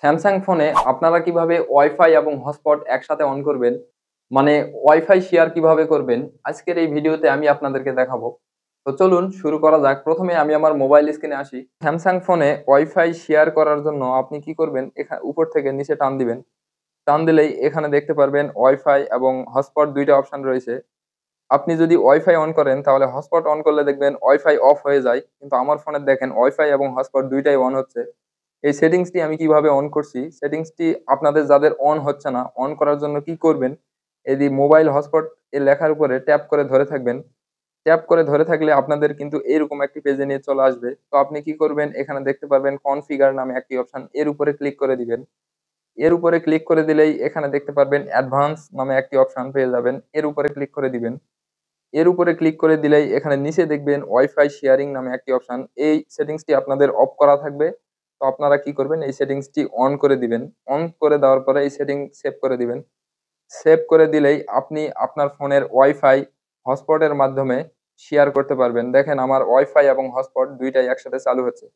Samsung ফোনে আপনারা কিভাবে ওয়াইফাই এবং হটস্পট একসাথে অন করবেন, মানে ওয়াইফাই শেয়ার কিভাবে করবেন, আজকের এই ভিডিওতে আমি আপনাদেরকে দেখাবো। তো চলুন শুরু করা যাক। প্রথমে আমি আমার মোবাইল স্ক্রিনে আসি। স্যামসাং ফোনে ওয়াইফাই শেয়ার করার জন্য আপনি কি করবেন, এখানে উপর থেকে নিচে টান দিবেন। টান দিলেই এখানে দেখতে পারবেন ওয়াইফাই এবং হটস্পট দুইটা অপশন রয়েছে। আপনি যদি ওয়াইফাই অন করেন তাহলে হটস্পট অন করলে দেখবেন ওয়াইফাই অফ হয়ে যায়, কিন্তু আমার ফোনে দেখেন ওয়াইফাই এবং হটস্পট দুইটাই অন হচ্ছে। এই সেটিংসটি আমি কিভাবে অন করছি, সেটিংসটি আপনাদের যাদের অন হচ্ছে না, অন করার জন্য কি করবেন, এই যে মোবাইল হটস্পট এর লেখার উপরে ট্যাপ করে ধরে থাকবেন। ট্যাপ করে ধরে থাকলে আপনাদের কিন্তু এরকম একটি পেজে নিয়ে চলে আসবে। তো আপনি কি করবেন, এখানে দেখতে পারবেন কনফিগার নামে একটি অপশন, এর উপরে ক্লিক করে দিবেন। এর উপরে ক্লিক করে দিলেই এখানে দেখতে পারবেন অ্যাডভান্স নামে একটি অপশন পেয়ে যাবেন, এর উপরে ক্লিক করে দিবেন। এর উপরে ক্লিক করে দিলেই এখানে নিচে দেখবেন ওয়াইফাই শেয়ারিং নামে একটি অপশন। এই সেটিংসটি আপনাদের অফ করা থাকবে। তো আপনারা কি করবেন, এই সেটিংসটি অন করে দিবেন। অন করে দেওয়ার পরে এই সেটিং সেভ করে দিবেন। সেভ করে দিলেই আপনি আপনার ফোনের ওয়াইফাই হটস্পটের মাধ্যমে শেয়ার করতে পারবেন। দেখেন আমার ওয়াইফাই এবং হটস্পট ২ টাই একসাথে চালু হচ্ছে।